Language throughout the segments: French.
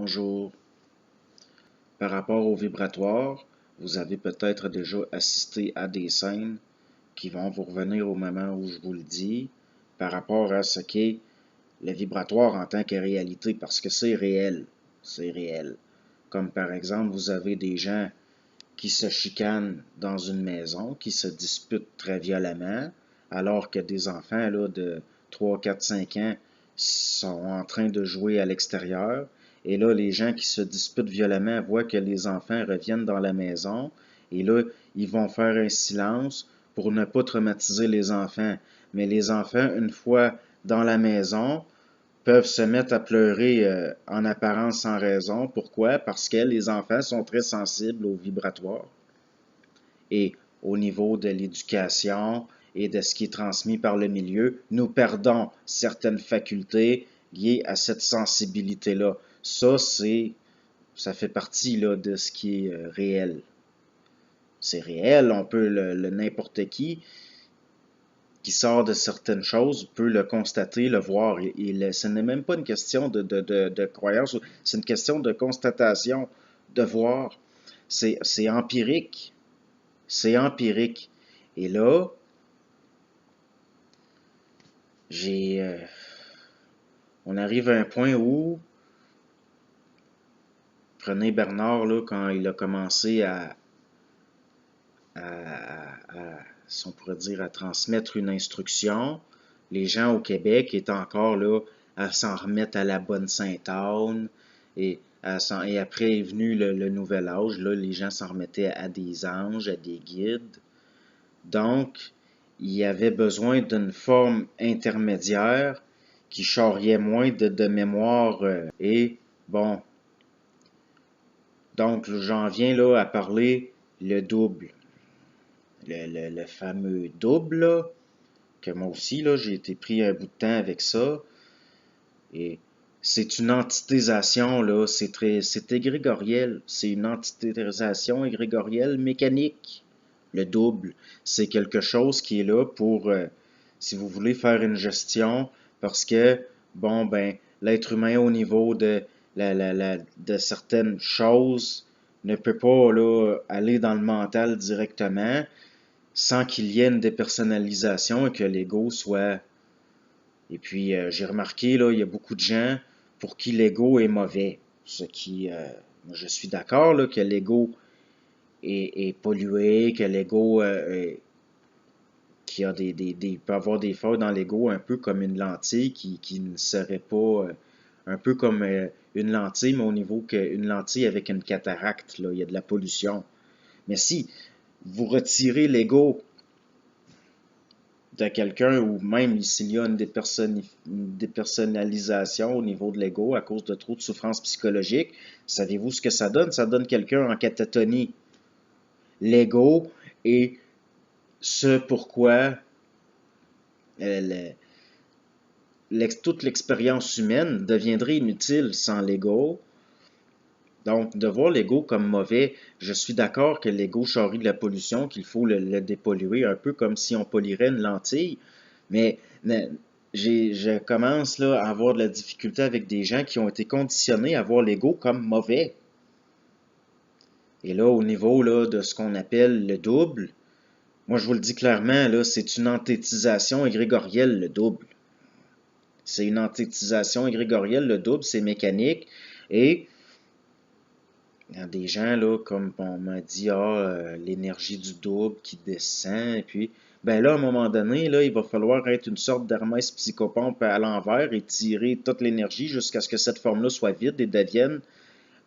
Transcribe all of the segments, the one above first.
Bonjour. Par rapport au vibratoire, vous avez peut-être déjà assisté à des scènes qui vont vous revenir au moment où je vous le dis, par rapport à ce qu'est le vibratoire en tant que réalité, parce que c'est réel. C'est réel. Comme par exemple, vous avez des gens qui se chicanent dans une maison, qui se disputent très violemment, alors que des enfants là, de 3, 4, 5 ans sont en train de jouer à l'extérieur. Et là, les gens qui se disputent violemment voient que les enfants reviennent dans la maison. Et là, ils vont faire un silence pour ne pas traumatiser les enfants. Mais les enfants, une fois dans la maison, peuvent se mettre à pleurer en apparence sans raison. Pourquoi? Parce que les enfants sont très sensibles au vibratoire et au niveau de l'éducation et de ce qui est transmis par le milieu, nous perdons certaines facultés liées à cette sensibilité-là. Ça fait partie là, de ce qui est réel. C'est réel, on peut n'importe qui sort de certaines choses peut le constater, le voir. Ce n'est même pas une question de croyance, c'est une question de constatation, de voir. C'est empirique. C'est empirique. Et là, on arrive à un point où, prenez Bernard, là, quand il a commencé si on pourrait dire, à transmettre une instruction, les gens au Québec étaient encore là à s'en remettre à la bonne Sainte-Anne. Et après est venu le nouvel âge. Là, les gens s'en remettaient à des anges, à des guides. Donc, il y avait besoin d'une forme intermédiaire qui charriait moins de mémoire. Et bon, donc j'en viens là à parler le double. Le fameux double, là, que moi aussi, là, j'ai été pris un bout de temps avec ça. Et c'est une entitéisation, là, c'est égrégoriel. C'est une entitéisation égrégorielle mécanique. Le double, c'est quelque chose qui est là pour, si vous voulez, faire une gestion, parce que, bon, ben, l'être humain au niveau de certaines choses ne peut pas, là, aller dans le mental directement sans qu'il y ait une dépersonnalisation et que l'ego soit... Et puis, j'ai remarqué, là, il y a beaucoup de gens pour qui l'ego est mauvais. Ce qui, je suis d'accord, là, que l'ego est pollué, que l'ego peut avoir des failles dans l'ego, un peu comme une lentille qui ne serait pas... un peu comme une lentille, mais au niveau qu'une lentille avec une cataracte, là, il y a de la pollution. Mais si vous retirez l'ego de quelqu'un ou même s'il y a une dépersonnalisation au niveau de l'ego à cause de trop de souffrance psychologique, savez-vous ce que ça donne? Ça donne quelqu'un en catatonie. L'ego est ce pourquoi toute l'expérience humaine deviendrait inutile sans l'ego. Donc, de voir l'ego comme mauvais, je suis d'accord que l'ego charrie de la pollution, qu'il faut le dépolluer, un peu comme si on polirait une lentille. Mais je commence là, à avoir de la difficulté avec des gens qui ont été conditionnés à voir l'ego comme mauvais. Et là, au niveau là, de ce qu'on appelle le double, moi je vous le dis clairement, là, c'est une enthétisation égrégorielle, le double. C'est une enthétisation égrégorielle, le double, c'est mécanique. Et il y a des gens, là, comme on m'a dit, l'énergie du double qui descend, et puis, ben là, à un moment donné, là, il va falloir être une sorte d'Hermès psychopompe à l'envers et tirer toute l'énergie jusqu'à ce que cette forme-là soit vide et devienne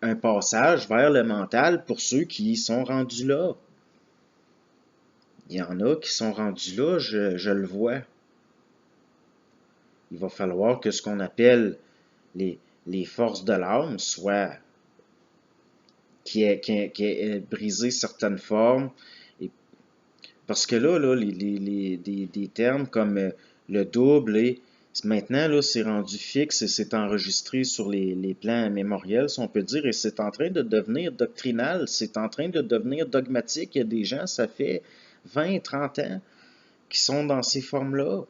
un passage vers le mental pour ceux qui y sont rendus là. Il y en a qui sont rendus là, je le vois. Il va falloir que ce qu'on appelle les forces de l'âme soient qui ait brisé certaines formes. Et, parce que là, des termes comme le double et maintenant, là, c'est rendu fixe et c'est enregistré sur les plans mémoriels, si on peut dire, et c'est en train de devenir doctrinal, c'est en train de devenir dogmatique. Il y a des gens, ça fait 20, 30 ans, qui sont dans ces formes-là.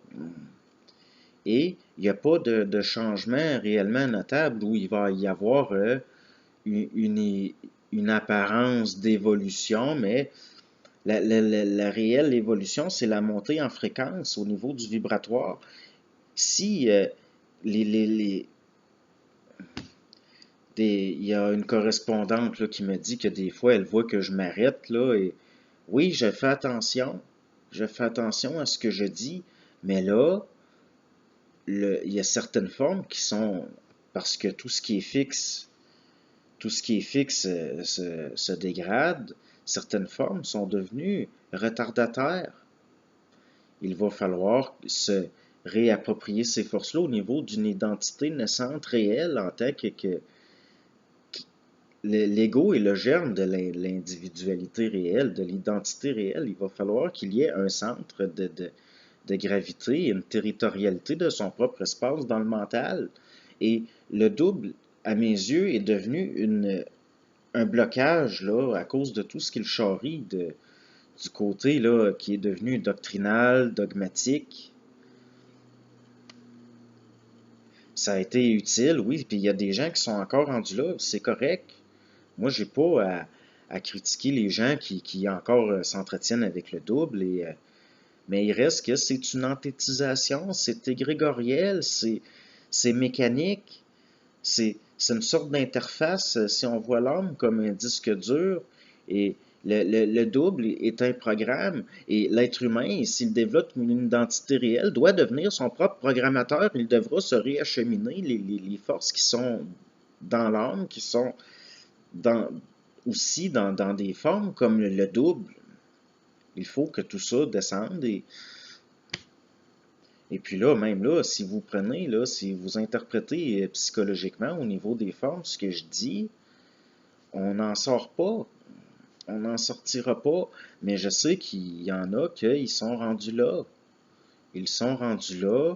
Et il n'y a pas de changement réellement notable où il va y avoir une, une apparence d'évolution, mais la réelle évolution, c'est la montée en fréquence au niveau du vibratoire. Si les, les, les, il y a une correspondante là, qui me dit que des fois, elle voit que je m'arrête, là, et oui, je fais attention à ce que je dis, mais là, il y a certaines formes qui sont, parce que tout ce qui est fixe se dégrade, certaines formes sont devenues retardataires. Il va falloir se réapproprier ces forces-là au niveau d'une identité naissante réelle en tant que l'ego est le germe de l'individualité réelle, de l'identité réelle. Il va falloir qu'il y ait un centre de gravité, une territorialité de son propre espace dans le mental. Et le double, à mes yeux, est devenu un blocage là, à cause de tout ce qu'il charrie du côté là, qui est devenu doctrinal, dogmatique. Ça a été utile, oui, puis il y a des gens qui sont encore rendus là, c'est correct. Moi, j'ai pas à critiquer les gens qui encore s'entretiennent avec le double, mais il reste que c'est une anthétisation, c'est égrégoriel, c'est mécanique, c'est une sorte d'interface, si on voit l'homme comme un disque dur, et le double est un programme, et l'être humain, s'il développe une identité réelle, doit devenir son propre programmateur, il devra se réacheminer les forces qui sont dans l'âme, qui sont dans, aussi dans des formes comme le double. Il faut que tout ça descende et puis là, même là, si vous prenez, là, si vous interprétez psychologiquement au niveau des formes ce que je dis, on n'en sort pas. On n'en sortira pas. Mais je sais qu'il y en a qui sont rendus là. Ils sont rendus là.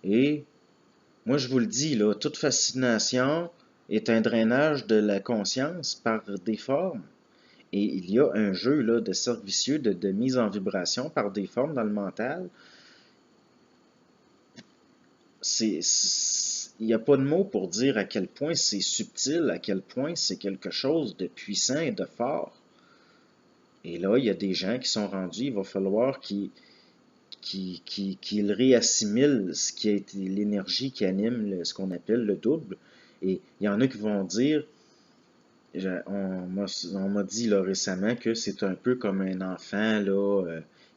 Et moi, je vous le dis, là, toute fascination est un drainage de la conscience par des formes. Et il y a un jeu là, de cercle vicieux de mise en vibration par des formes dans le mental. Il n'y a pas de mots pour dire à quel point c'est subtil, à quel point c'est quelque chose de puissant et de fort. Et là, il y a des gens qui sont rendus, il va falloir qu'ils réassimilent ce qui a été l'énergie qui anime ce qu'on appelle le double. Et il y en a qui vont dire, on m'a dit là, récemment que c'est un peu comme un enfant là,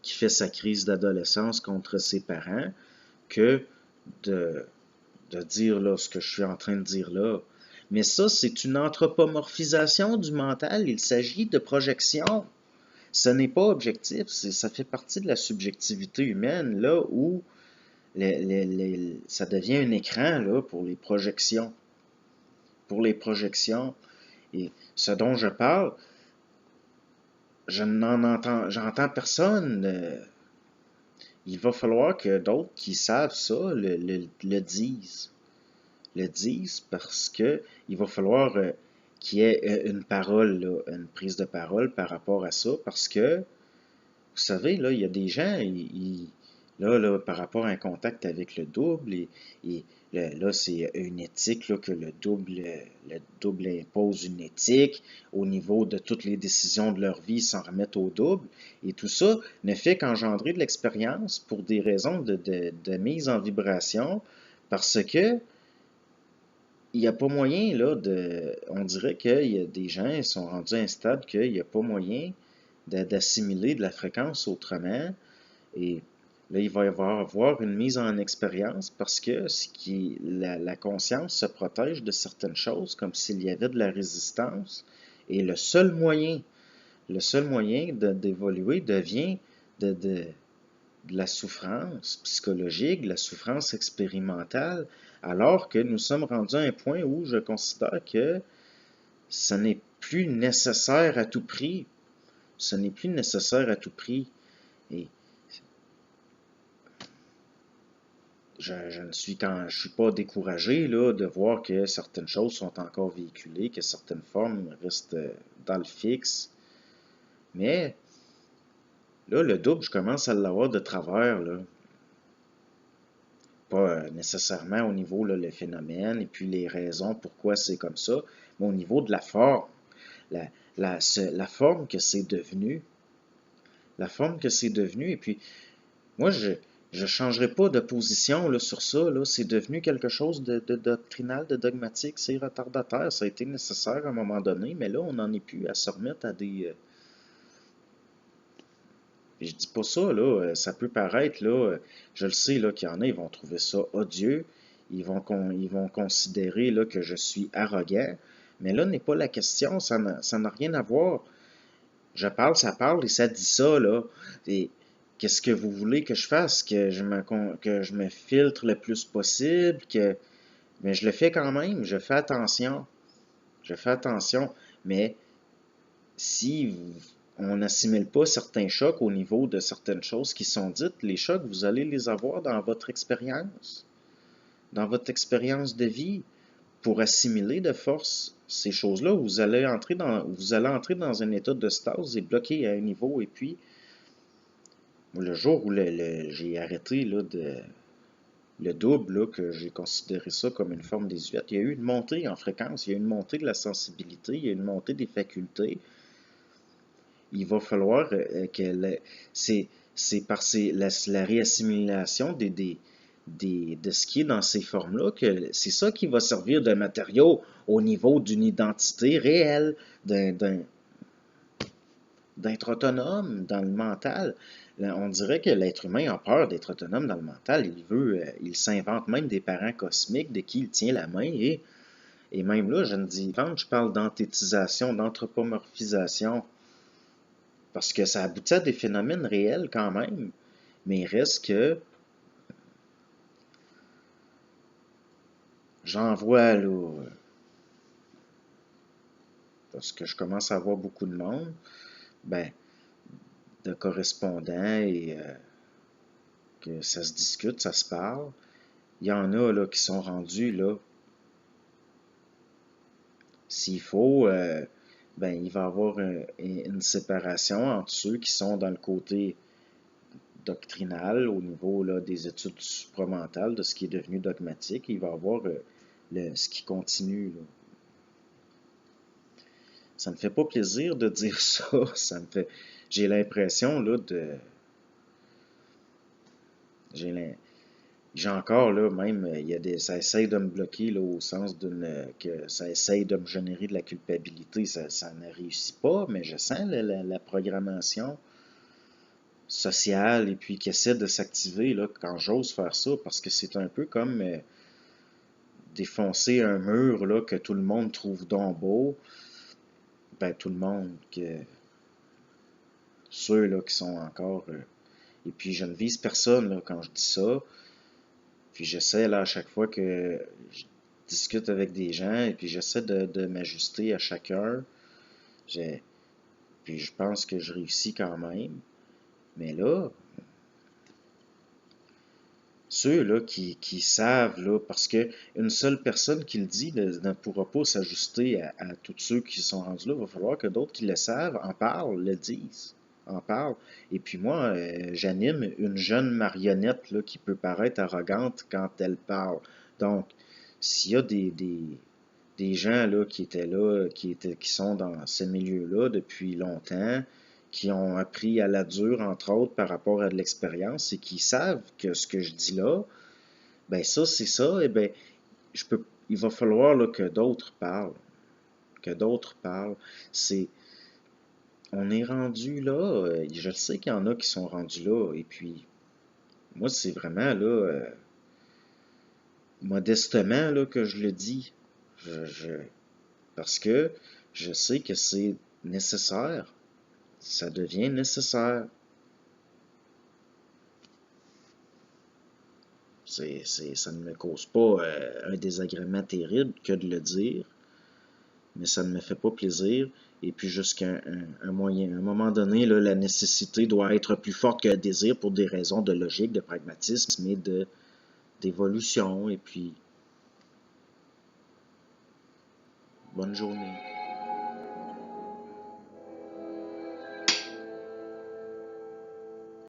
qui fait sa crise d'adolescence contre ses parents, que de, de dire là, ce que je suis en train de dire là. Mais ça, c'est une anthropomorphisation du mental. Il s'agit de projection. Ce n'est pas objectif. Ça fait partie de la subjectivité humaine, là où ça devient un écran là, pour les projections. Pour les projections. Et ce dont je parle, j'entends personne. Il va falloir que d'autres qui savent ça le disent. Le disent parce que il va falloir qu'il y ait une parole, là, une prise de parole par rapport à ça, parce que, vous savez, là, il y a des gens, là, par rapport à un contact avec le double, là, c'est une éthique, là, que le double impose une éthique au niveau de toutes les décisions de leur vie, ils s'en remettent au double, et tout ça ne fait qu'engendrer de l'expérience pour des raisons de mise en vibration, parce que il n'y a pas moyen, là, on dirait qu'il y a des gens qui sont rendus à un stade qu'il n'y a pas moyen d'assimiler de la fréquence autrement. Et là, il va y avoir une mise en expérience parce que la conscience se protège de certaines choses, comme s'il y avait de la résistance. Et le seul moyen d'évoluer devient de la souffrance psychologique, de la souffrance expérimentale, alors que nous sommes rendus à un point où je considère que ce n'est plus nécessaire à tout prix. Ce n'est plus nécessaire à tout prix. Et je ne suis, je suis pas découragé là, de voir que certaines choses sont encore véhiculées, que certaines formes restent dans le fixe. Mais là, le double, je commence à l'avoir de travers, là. Pas nécessairement au niveau là, le phénomène et puis les raisons pourquoi c'est comme ça, mais au niveau de la forme, la forme que c'est devenu, et puis moi, je ne changerai pas de position là, sur ça. Là. C'est devenu quelque chose de doctrinal, de dogmatique. C'est retardateur. Ça a été nécessaire à un moment donné, mais là, on n'en est plus à se remettre à des... je dis pas ça, là. Ça peut paraître, là. Je le sais, là, qu'il y en a, ils vont trouver ça odieux. Ils vont considérer, là, que je suis arrogant. Mais là n'est pas la question. Ça n'a rien à voir. Je parle, ça parle et ça dit ça, là. Et qu'est-ce que vous voulez que je fasse? Que je me filtre le plus possible? Mais je le fais quand même, je fais attention. Je fais attention. Mais si on n'assimile pas certains chocs au niveau de certaines choses qui sont dites, les chocs, vous allez les avoir dans votre expérience de vie. Pour assimiler de force ces choses-là, vous allez entrer dans un état de stase et bloqué à un niveau. Et puis, le jour où j'ai arrêté là, le double, là, que j'ai considéré ça comme une forme désuète, il y a eu une montée en fréquence, il y a eu une montée de la sensibilité, il y a eu une montée des facultés. Il va falloir c'est par la réassimilation de ce qui est dans ces formes-là que c'est ça qui va servir de matériau au niveau d'une identité réelle, d'être autonome dans le mental. On dirait que l'être humain a peur d'être autonome dans le mental. Il s'invente même des parents cosmiques de qui il tient la main. Et même là, je parle d'anthétisation, d'anthropomorphisation. Parce que ça aboutit à des phénomènes réels quand même. Mais il reste que j'en vois là, parce que je commence à voir beaucoup de monde, ben, de correspondants et que ça se discute, ça se parle. Il y en a là qui sont rendus là. S'il faut, ben, il va y avoir une séparation entre ceux qui sont dans le côté doctrinal au niveau là, des études supramentales, de ce qui est devenu dogmatique. Il va y avoir ce qui continue. Là. Ça me fait pas plaisir de dire ça. J'ai l'impression là de. J'ai encore là même ça essaye de me bloquer là au sens que ça essaye de me générer de la culpabilité. Ça ne réussit pas, mais je sens la programmation sociale et puis qui essaie de s'activer là quand j'ose faire ça parce que c'est un peu comme défoncer un mur là que tout le monde trouve donc beau. Ben tout le monde ceux là qui sont encore et puis je ne vise personne là, quand je dis ça. Puis j'essaie là à chaque fois que je discute avec des gens et puis j'essaie de m'ajuster à chacun. Puis je pense que je réussis quand même. Mais là, ceux là qui savent, là, parce que une seule personne qui le dit ne pourra pas s'ajuster à tous ceux qui sont rendus là. Il va falloir que d'autres qui le savent en parlent, le disent, en parlent. Et puis moi, j'anime une jeune marionnette là, qui peut paraître arrogante quand elle parle. Donc, s'il y a des gens là, qui étaient là, qui sont dans ce milieu-là depuis longtemps, qui ont appris à la dure, entre autres, par rapport à de l'expérience, et qui savent que ce que je dis là, ben ça, c'est ça, et ben il va falloir là, que d'autres parlent. Que d'autres parlent. On est rendu là, je sais qu'il y en a qui sont rendus là, et puis, moi, c'est vraiment là, modestement là, que je le dis. Parce que je sais que c'est nécessaire. Ça devient nécessaire. Ça ne me cause pas un désagrément terrible que de le dire, mais ça ne me fait pas plaisir. Et puis jusqu'à un moment donné, là, la nécessité doit être plus forte que le désir pour des raisons de logique, de pragmatisme et d'évolution. Et puis, bonne journée.